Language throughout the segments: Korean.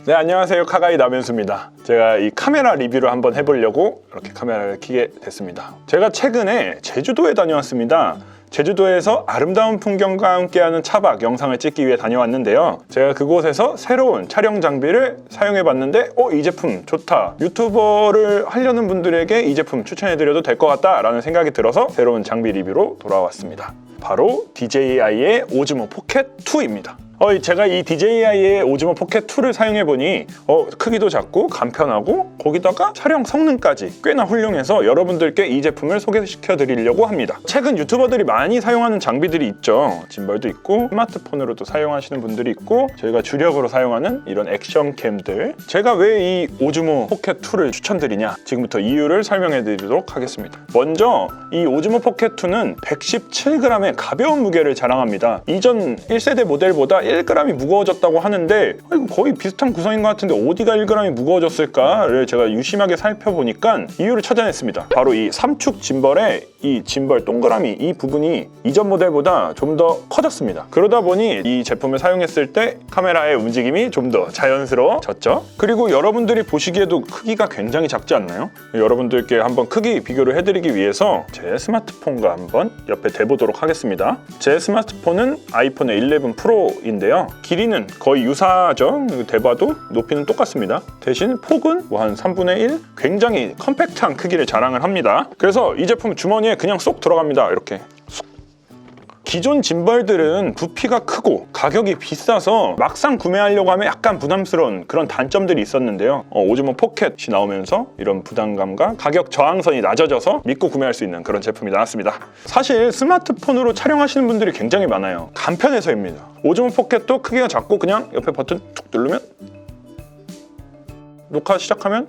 네, 안녕하세요. 카가이 남현수입니다. 제가 이 카메라 리뷰를 한번 해보려고 이렇게 카메라를 켜게 됐습니다. 제가 최근에 제주도에 다녀왔습니다. 제주도에서 아름다운 풍경과 함께하는 차박 영상을 찍기 위해 다녀왔는데요. 제가 그곳에서 새로운 촬영 장비를 사용해봤는데 이 제품 좋다. 유튜버를 하려는 분들에게 이 제품 추천해드려도 될 것 같다 라는 생각이 들어서 새로운 장비 리뷰로 돌아왔습니다. 바로 DJI의 오즈모 포켓 2입니다. 제가 이 DJI의 오즈모 포켓 2를 사용해보니 크기도 작고 간편하고 거기다가 촬영 성능까지 꽤나 훌륭해서 여러분들께 이 제품을 소개시켜드리려고 합니다. 최근 유튜버들이 많이 사용하는 장비들이 있죠. 짐벌도 있고 스마트폰으로도 사용하시는 분들이 있고 저희가 주력으로 사용하는 이런 액션캠들, 제가 왜 이 오즈모 포켓 2를 추천드리냐, 지금부터 이유를 설명해드리도록 하겠습니다. 먼저 이 오즈모 포켓 2는 117g의 가벼운 무게를 자랑합니다. 이전 1세대 모델보다 1g이 무거워졌다고 하는데 거의 비슷한 구성인 것 같은데 어디가 1g이 무거워졌을까를 제가 유심하게 살펴보니까 이유를 찾아냈습니다. 바로 이 삼축 짐벌의 이 짐벌 동그라미 이 부분이 이전 모델보다 좀 더 커졌습니다. 그러다 보니 이 제품을 사용했을 때 카메라의 움직임이 좀 더 자연스러워졌죠. 그리고 여러분들이 보시기에도 크기가 굉장히 작지 않나요? 여러분들께 한번 크기 비교를 해드리기 위해서 제 스마트폰과 한번 옆에 대보도록 하겠습니다. 제 스마트폰은 아이폰의 11 프로인데요. 길이는 거의 유사하죠. 대봐도 높이는 똑같습니다. 대신 폭은 한 3분의 1? 굉장히 컴팩트한 크기를 자랑을 합니다. 그래서 이 제품 주머니에 그냥 쏙 들어갑니다. 이렇게. 기존 짐벌들은 부피가 크고 가격이 비싸서 막상 구매하려고 하면 약간 부담스러운 그런 단점들이 있었는데요. 오즈모 포켓이 나오면서 이런 부담감과 가격 저항선이 낮아져서 믿고 구매할 수 있는 그런 제품이 나왔습니다. 사실 스마트폰으로 촬영하시는 분들이 굉장히 많아요. 간편해서입니다. 오즈모 포켓도 크기가 작고 그냥 옆에 버튼 툭 누르면 녹화 시작하면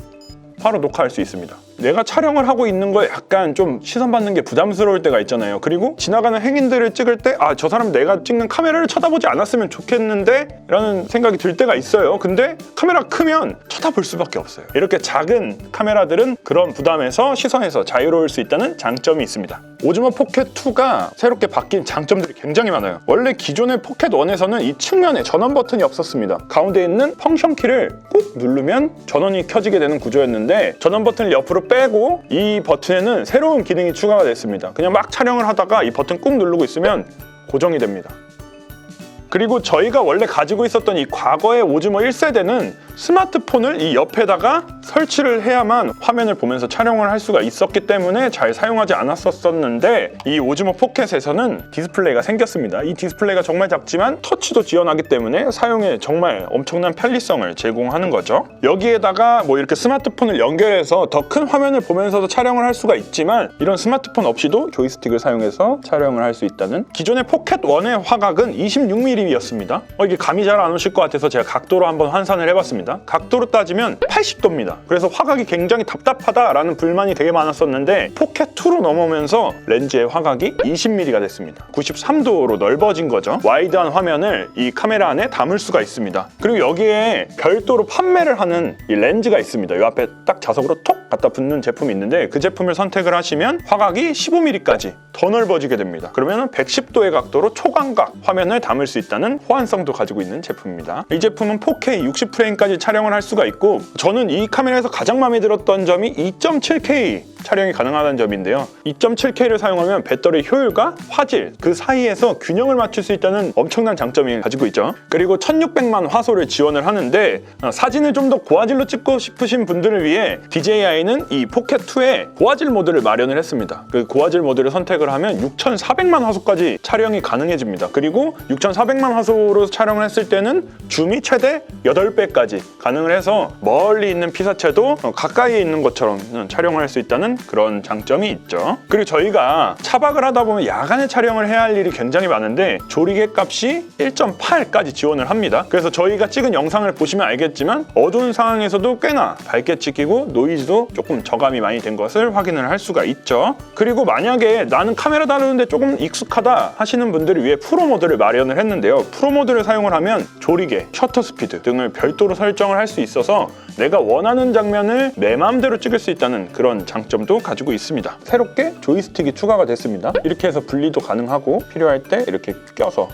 바로 녹화할 수 있습니다. 내가 촬영을 하고 있는 거에 약간 좀 시선 받는 게 부담스러울 때가 있잖아요. 그리고 지나가는 행인들을 찍을 때 저 사람 내가 찍는 카메라를 쳐다보지 않았으면 좋겠는데 라는 생각이 들 때가 있어요. 근데 카메라 크면 쳐다볼 수밖에 없어요. 이렇게 작은 카메라들은 그런 부담에서 시선에서 자유로울 수 있다는 장점이 있습니다. 오즈모 포켓 2가 새롭게 바뀐 장점들이 굉장히 많아요. 원래 기존의 포켓 1에서는 이 측면에 전원 버튼이 없었습니다. 가운데 있는 펑션 키를 꾹 누르면 전원이 켜지게 되는 구조였는데 전원 버튼을 옆으로 빼고 이 버튼에는 새로운 기능이 추가가 됐습니다. 그냥 막 촬영을 하다가 이 버튼 꾹 누르고 있으면 고정이 됩니다. 그리고 저희가 원래 가지고 있었던 이 과거의 오즈모 1세대는 스마트폰을 이 옆에다가 설치를 해야만 화면을 보면서 촬영을 할 수가 있었기 때문에 잘 사용하지 않았었는데 이 오즈모 포켓에서는 디스플레이가 생겼습니다. 이 디스플레이가 정말 작지만 터치도 지원하기 때문에 사용에 정말 엄청난 편리성을 제공하는 거죠. 여기에다가 이렇게 스마트폰을 연결해서 더 큰 화면을 보면서도 촬영을 할 수가 있지만 이런 스마트폰 없이도 조이스틱을 사용해서 촬영을 할 수 있다는, 기존의 포켓 1의 화각은 26mm였습니다. 이게 감이 잘 안 오실 것 같아서 제가 각도로 한번 환산을 해봤습니다. 각도로 따지면 80도입니다. 그래서 화각이 굉장히 답답하다라는 불만이 되게 많았었는데 포켓 2로 넘어오면서 렌즈의 화각이 20mm가 됐습니다. 93도로 넓어진 거죠. 와이드한 화면을 이 카메라 안에 담을 수가 있습니다. 그리고 여기에 별도로 판매를 하는 이 렌즈가 있습니다. 이 앞에 딱 자석으로 톡 갖다 붙는 제품이 있는데 그 제품을 선택을 하시면 화각이 15mm까지 더 넓어지게 됩니다. 그러면 110도의 각도로 초광각 화면을 담을 수 있다는 호환성도 가지고 있는 제품입니다. 이 제품은 4K 60프레임까지 촬영을 할 수가 있고, 저는 이 카메라에서 가장 마음에 들었던 점이 2.7K 촬영이 가능하다는 점인데요. 2.7K를 사용하면 배터리 효율과 화질 그 사이에서 균형을 맞출 수 있다는 엄청난 장점이 가지고 있죠. 그리고 1600만 화소를 지원을 하는데 사진을 좀 더 고화질로 찍고 싶으신 분들을 위해 DJI는 이 포켓 2에 고화질 모드를 마련을 했습니다. 그 고화질 모드를 선택을 하면 6400만 화소까지 촬영이 가능해집니다. 그리고 6400만 화소로 촬영을 했을 때는 줌이 최대 8배까지 가능을 해서 멀리 있는 피사체도 가까이에 있는 것처럼 촬영을 할 수 있다는 그런 장점이 있죠. 그리고 저희가 차박을 하다 보면 야간에 촬영을 해야 할 일이 굉장히 많은데 조리개 값이 1.8까지 지원을 합니다. 그래서 저희가 찍은 영상을 보시면 알겠지만 어두운 상황에서도 꽤나 밝게 찍히고 노이즈도 조금 저감이 많이 된 것을 확인을 할 수가 있죠. 그리고 만약에 나는 카메라 다루는데 조금 익숙하다 하시는 분들을 위해 프로 모드를 마련을 했는데요. 프로 모드를 사용을 하면 조리개, 셔터 스피드 등을 별도로 설정을 할 수 있어서 내가 원하는 장면을 내 마음대로 찍을 수 있다는 그런 장점도 가지고 있습니다. 새롭게 조이스틱이 추가가 됐습니다. 이렇게 해서 분리도 가능하고 필요할 때 이렇게 껴서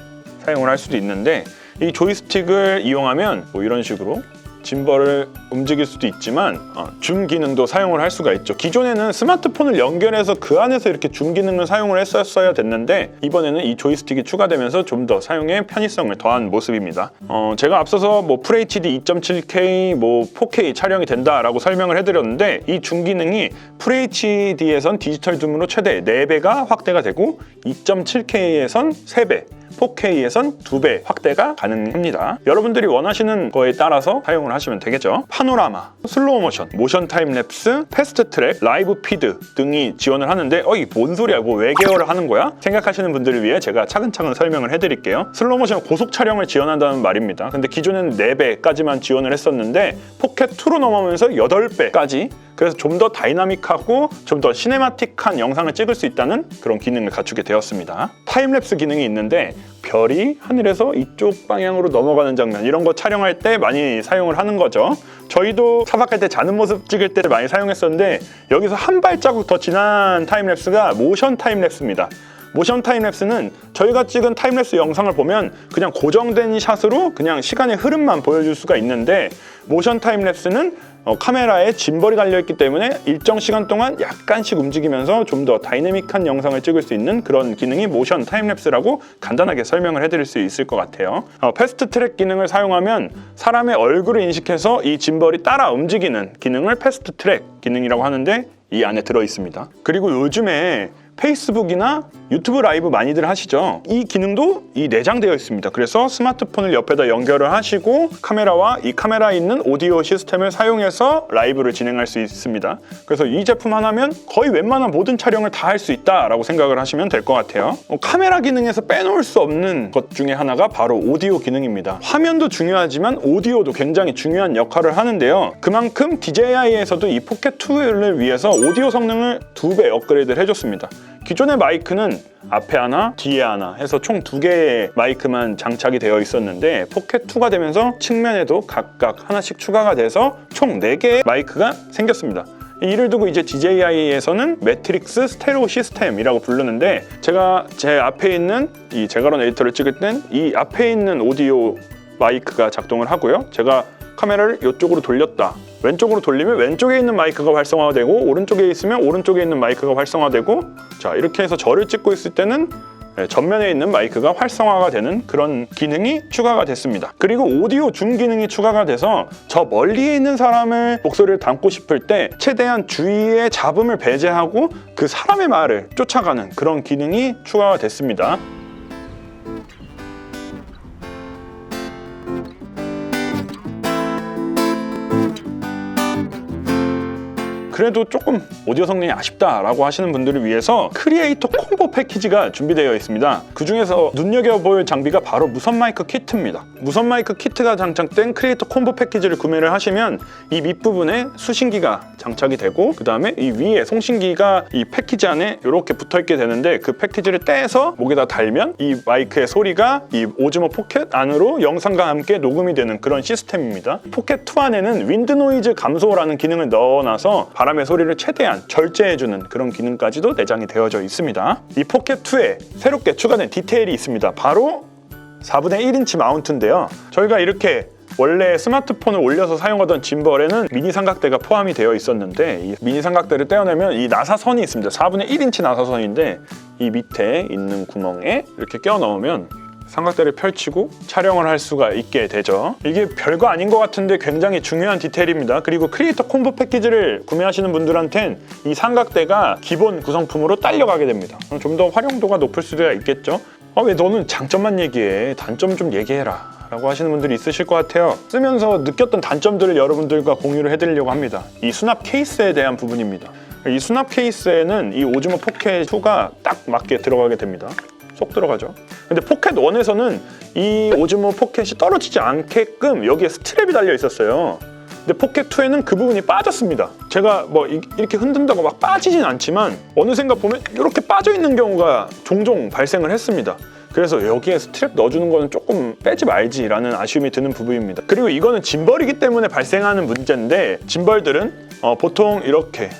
사용을 할 수도 있는데 이 조이스틱을 이용하면 이런 식으로 짐벌을 움직일 수도 있지만 줌 기능도 사용을 할 수가 있죠. 기존에는 스마트폰을 연결해서 그 안에서 이렇게 줌 기능을 사용을 했었어야 됐는데 이번에는 이 조이스틱이 추가되면서 좀 더 사용의 편의성을 더한 모습입니다. 제가 앞서서 뭐 FHD 2.7K, 뭐 4K 촬영이 된다라고 설명을 해드렸는데 이 줌 기능이 FHD에선 디지털 줌으로 최대 4배가 확대가 되고 2.7K에선 3배 4K에선 2배 확대가 가능합니다. 여러분들이 원하시는 거에 따라서 사용을 하시면 되겠죠. 파노라마, 슬로우 모션, 모션 타임랩스, 패스트 트랙, 라이브 피드 등이 지원을 하는데 이게 뭔 소리야? 뭐 외계어를 하는 거야? 생각하시는 분들을 위해 제가 차근차근 설명을 해드릴게요. 슬로우 모션 고속 촬영을 지원한다는 말입니다. 근데 기존에는 4배까지만 지원을 했었는데 포켓 2로 넘어오면서 8배까지 그래서 좀 더 다이나믹하고 좀 더 시네마틱한 영상을 찍을 수 있다는 그런 기능을 갖추게 되었습니다. 타임랩스 기능이 있는데 별이 하늘에서 이쪽 방향으로 넘어가는 장면 이런 거 촬영할 때 많이 사용을 하는 거죠. 저희도 차박할 때 자는 모습 찍을 때 많이 사용했었는데 여기서 한 발자국 더 진한 타임랩스가 모션 타임랩스입니다. 모션 타임랩스는 저희가 찍은 타임랩스 영상을 보면 그냥 고정된 샷으로 그냥 시간의 흐름만 보여줄 수가 있는데 모션 타임랩스는 카메라에 짐벌이 달려있기 때문에 일정 시간 동안 약간씩 움직이면서 좀 더 다이내믹한 영상을 찍을 수 있는 그런 기능이 모션 타임랩스라고 간단하게 설명을 해드릴 수 있을 것 같아요. 패스트 트랙 기능을 사용하면 사람의 얼굴을 인식해서 이 짐벌이 따라 움직이는 기능을 패스트 트랙 기능이라고 하는데 이 안에 들어있습니다. 그리고 요즘에 페이스북이나 유튜브 라이브 많이들 하시죠. 이 기능도 내장되어 있습니다. 그래서 스마트폰을 옆에다 연결을 하시고 카메라와 이 카메라에 있는 오디오 시스템을 사용해서 라이브를 진행할 수 있습니다. 그래서 이 제품 하나면 거의 웬만한 모든 촬영을 다 할 수 있다라고 생각을 하시면 될 것 같아요. 카메라 기능에서 빼놓을 수 없는 것 중에 하나가 바로 오디오 기능입니다. 화면도 중요하지만 오디오도 굉장히 중요한 역할을 하는데요. 그만큼 DJI에서도 이 포켓2를 위해서 오디오 성능을 2배 업그레이드를 해줬습니다. 기존의 마이크는 앞에 하나, 뒤에 하나 해서 총 2개의 마이크만 장착이 되어 있었는데 포켓2가 되면서 측면에도 각각 하나씩 추가가 돼서 총 4개의 마이크가 생겼습니다. 이를 두고 이제 DJI에서는 매트릭스 스테레오 시스템이라고 부르는데 제가 제 앞에 있는 이 제가론 에디터를 찍을 땐 이 앞에 있는 오디오 마이크가 작동을 하고요. 제가 카메라를 이쪽으로 돌렸다. 왼쪽으로 돌리면 왼쪽에 있는 마이크가 활성화가 되고 오른쪽에 있으면 오른쪽에 있는 마이크가 활성화되고 자 이렇게 해서 저를 찍고 있을 때는 전면에 있는 마이크가 활성화가 되는 그런 기능이 추가가 됐습니다. 그리고 오디오 줌 기능이 추가가 돼서 저 멀리에 있는 사람의 목소리를 담고 싶을 때 최대한 주위의 잡음을 배제하고 그 사람의 말을 쫓아가는 그런 기능이 추가가 됐습니다. 그래도 조금 오디오 성능이 아쉽다라고 하시는 분들을 위해서 크리에이터 콤보 패키지가 준비되어 있습니다. 그 중에서 눈여겨볼 장비가 바로 무선 마이크 키트입니다. 무선 마이크 키트가 장착된 크리에이터 콤보 패키지를 구매를 하시면 이 밑부분에 수신기가 장착이 되고 그 다음에 이 위에 송신기가 이 패키지 안에 이렇게 붙어있게 되는데 그 패키지를 떼서 목에다 달면 이 마이크의 소리가 이 오즈모 포켓 안으로 영상과 함께 녹음이 되는 그런 시스템입니다. 포켓 2 안에는 윈드 노이즈 감소라는 기능을 넣어놔서 바람의 소리를 최대한 절제해주는 그런 기능까지도 내장이 되어져 있습니다. 이 포켓2에 새롭게 추가된 디테일이 있습니다. 바로 4분의 1인치 마운트인데요. 저희가 이렇게 원래 스마트폰을 올려서 사용하던 짐벌에는 미니 삼각대가 포함이 되어 있었는데 이 미니 삼각대를 떼어내면 이 나사선이 있습니다. 4분의 1인치 나사선인데 이 밑에 있는 구멍에 이렇게 끼워 넣으면 삼각대를 펼치고 촬영을 할 수가 있게 되죠. 이게 별거 아닌 것 같은데 굉장히 중요한 디테일입니다. 그리고 크리에이터 콤보 패키지를 구매하시는 분들한텐 이 삼각대가 기본 구성품으로 딸려가게 됩니다. 좀 더 활용도가 높을 수도 있겠죠. 왜 너는 장점만 얘기해? 단점 좀 얘기해라 라고 하시는 분들이 있으실 것 같아요. 쓰면서 느꼈던 단점들을 여러분들과 공유를 해드리려고 합니다. 이 수납 케이스에 대한 부분입니다. 이 수납 케이스에는 이 오즈모 포켓 2가 딱 맞게 들어가게 됩니다. 쏙 들어가죠. 근데 포켓 1에서는 이 오즈모 포켓이 떨어지지 않게끔 여기에 스트랩이 달려 있었어요. 근데 포켓 2에는 그 부분이 빠졌습니다. 제가 뭐 이렇게 흔든다고 막 빠지진 않지만 어느샌가 보면 이렇게 빠져 있는 경우가 종종 발생을 했습니다. 그래서 여기에 스트랩 넣어주는 거는 조금 빼지 말지라는 아쉬움이 드는 부분입니다. 그리고 이거는 짐벌이기 때문에 발생하는 문제인데 짐벌들은 보통 이렇게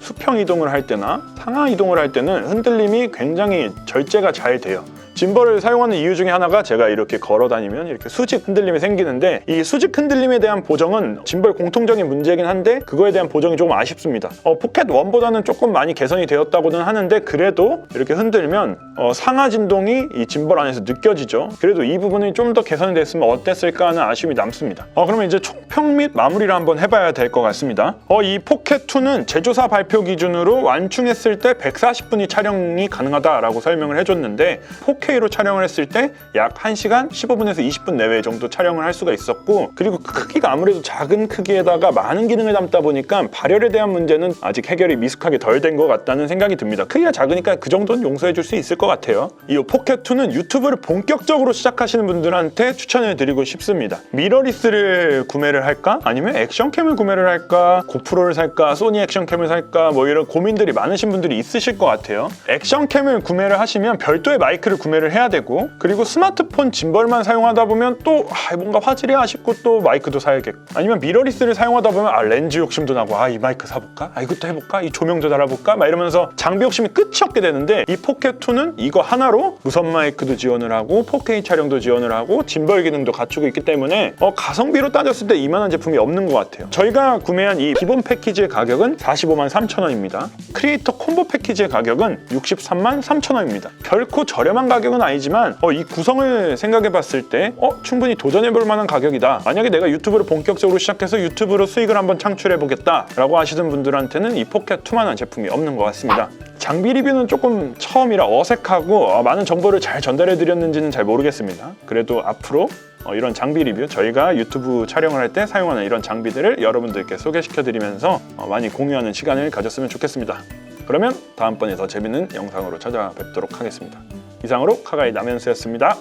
수평 이동을 할 때나 상하 이동을 할 때는 흔들림이 굉장히 절제가 잘 돼요. 짐벌을 사용하는 이유 중에 하나가 제가 이렇게 걸어 다니면 이렇게 수직 흔들림이 생기는데 이 수직 흔들림에 대한 보정은 짐벌 공통적인 문제이긴 한데 그거에 대한 보정이 조금 아쉽습니다. 포켓 1보다는 조금 많이 개선이 되었다고는 하는데 그래도 이렇게 흔들면 상하 진동이 이 짐벌 안에서 느껴지죠. 그래도 이 부분이 좀 더 개선이 됐으면 어땠을까 하는 아쉬움이 남습니다. 그러면 이제 총평 및 마무리를 한번 해봐야 될 것 같습니다. 이 포켓 2는 제조사 발표 기준으로 완충했을 때 140분이 촬영이 가능하다라고 설명을 해줬는데 4K로 촬영을 했을 때 약 1시간 15분에서 20분 내외 정도 촬영을 할 수가 있었고, 그리고 크기가 아무래도 작은 크기에다가 많은 기능을 담다 보니까 발열에 대한 문제는 아직 해결이 미숙하게 덜 된 것 같다는 생각이 듭니다. 크기가 작으니까 그 정도는 용서해 줄 수 있을 것 같아요. 이 포켓 2는 유튜브를 본격적으로 시작하시는 분들한테 추천해 드리고 싶습니다. 미러리스를 구매를 할까? 아니면 액션캠을 구매를 할까? 고프로를 살까? 소니 액션캠을 살까? 뭐 이런 고민들이 많으신 분들이 있으실 것 같아요. 액션캠을 구매를 하시면 별도의 마이크를 구매를 해야 되고, 그리고 스마트폰 짐벌만 사용하다 보면 또 뭔가 화질이 아쉽고 또 마이크도 사야겠고, 아니면 미러리스를 사용하다 보면 렌즈 욕심도 나고 이 마이크 사볼까? 이것도 해볼까? 이 조명도 달아볼까? 막 이러면서 장비 욕심이 끝이 없게 되는데 이 포켓 2는 이거 하나로 무선 마이크도 지원을 하고 4K 촬영도 지원을 하고 짐벌 기능도 갖추고 있기 때문에 가성비로 따졌을 때 이만한 제품이 없는 것 같아요. 저희가 구매한 이 기본 패키지의 가격은 45만 3천 원입니다. 크리에이터 콤보 패키지의 가격은 63만 3천 원입니다. 결코 저렴한 가격은 아니지만 이 구성을 생각해 봤을 때 충분히 도전해 볼 만한 가격이다. 만약에 내가 유튜브를 본격적으로 시작해서 유튜브로 수익을 한번 창출해 보겠다 라고 하시는 분들한테는 이 포켓 2만한 제품이 없는 것 같습니다. 장비 리뷰는 조금 처음이라 어색하고 많은 정보를 잘 전달해 드렸는지는 잘 모르겠습니다. 그래도 앞으로 이런 장비 리뷰, 저희가 유튜브 촬영을 할 때 사용하는 이런 장비들을 여러분들께 소개시켜 드리면서 많이 공유하는 시간을 가졌으면 좋겠습니다. 그러면 다음번에 더 재밌는 영상으로 찾아뵙도록 하겠습니다. 이상으로 카가이 남현수였습니다.